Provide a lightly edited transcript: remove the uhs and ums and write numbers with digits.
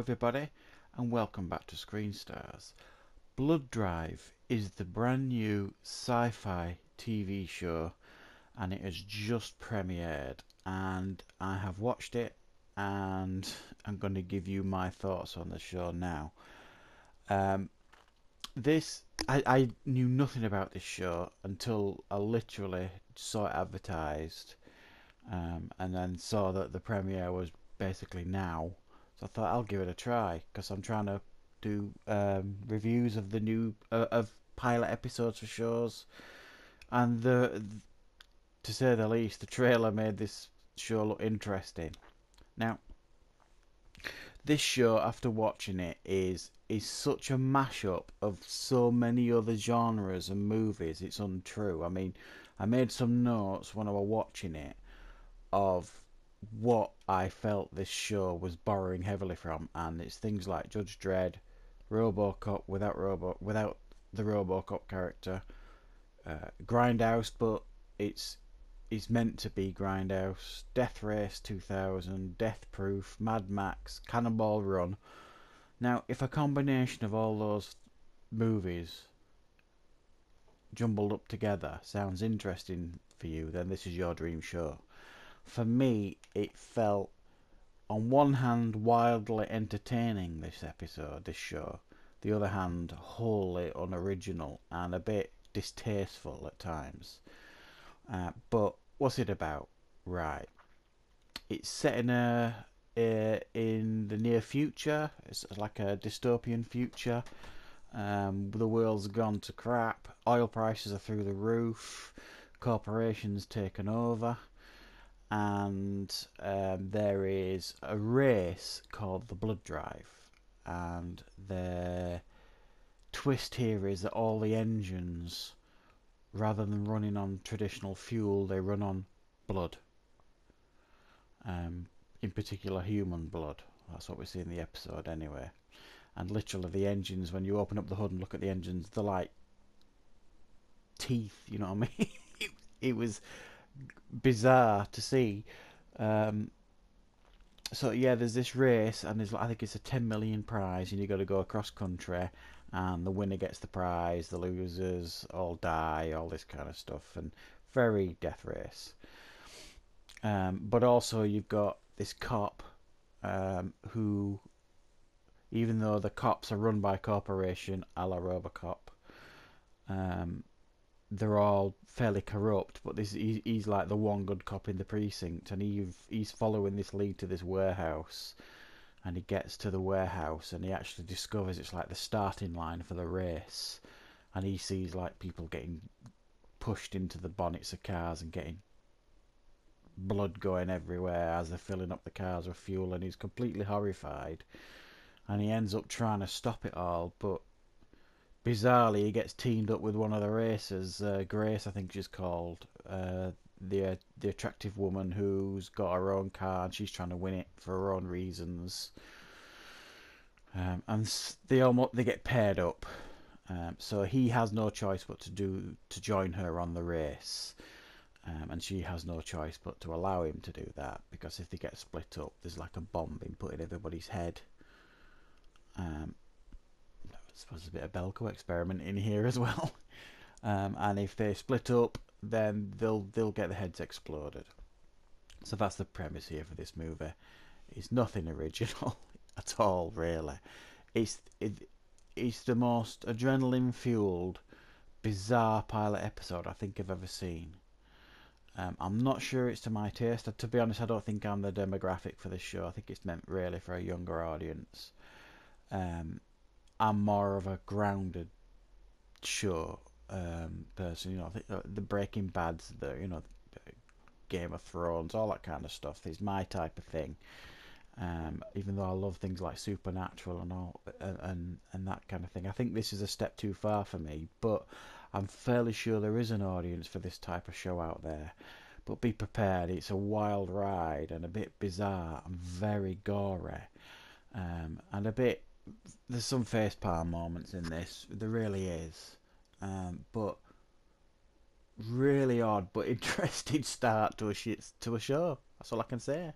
everybody, and welcome back to Screen Stars. Blood Drive is the brand new sci-fi TV show, and it has just premiered, and I have watched it, and I'm going to give you my thoughts on the show now. I knew nothing about this show until I literally saw it advertised, and then saw that the premiere was basically now. So I thought I'll give it a try because I'm trying to do reviews of the new of pilot episodes for shows, and to say the least, the trailer made this show look interesting. Now, this show, after watching it, is such a mashup of so many other genres and movies. It's untrue. I mean, I made some notes when I was watching it of what I felt this show was borrowing heavily from, and it's things like Judge Dredd, RoboCop without the RoboCop character, Grindhouse, but it's meant to be Grindhouse, Death Race 2000, Death Proof, Mad Max, Cannonball Run. Now, if a combination of all those movies jumbled up together sounds interesting for you, then this is your dream show. For me, it felt, on one hand, wildly entertaining, this show. The other hand, wholly unoriginal and a bit distasteful at times. But what's it about? Right. It's set in the near future. It's like a dystopian future. The world's gone to crap. Oil prices are through the roof. Corporations taken over. And there is a race called the Blood Drive, and the twist here is that all the engines, rather than running on traditional fuel, they run on blood, in particular human blood. That's what we see in the episode anyway. And literally the engines, when you open up the hood and look at the engines, they're like teeth, you know what I mean? It was bizarre to see. So yeah, there's this race, and I think it's a 10 million prize, and you got to go across country, and the winner gets the prize, the losers all die, all this kind of stuff, and very death race. But also you've got this cop, who, even though the cops are run by a corporation a la Robocop, they're all fairly corrupt, but he's like the one good cop in the precinct, and he's following this lead to this warehouse, and he gets to the warehouse, and he actually discovers it's like the starting line for the race, and he sees like people getting pushed into the bonnets of cars and getting blood going everywhere as they're filling up the cars with fuel, and he's completely horrified, and he ends up trying to stop it all, but bizarrely, he gets teamed up with one of the racers, Grace, I think she's called, the attractive woman who's got her own car, and she's trying to win it for her own reasons. And they get paired up, so he has no choice but to join her on the race, and she has no choice but to allow him to do that, because if they get split up, there's like a bomb being put in everybody's head. I suppose there's a bit of Belko experiment in here as well. And if they split up, then they'll get their heads exploded. So that's the premise here for this movie. It's nothing original at all, really. It's the most adrenaline-fueled, bizarre pilot episode I think I've ever seen. I'm not sure it's to my taste. To be honest, I don't think I'm the demographic for this show. I think it's meant really for a younger audience. I'm more of a grounded show person. You know, I think the Breaking Bad's, the Game of Thrones, all that kind of stuff is my type of thing. Even though I love things like Supernatural and all and that kind of thing, I think this is a step too far for me. But I'm fairly sure there is an audience for this type of show out there. But be prepared; it's a wild ride and a bit bizarre and very gory, and a bit. There's some facepalm moments in this. There really is, but really odd but interesting start to a show. That's all I can say.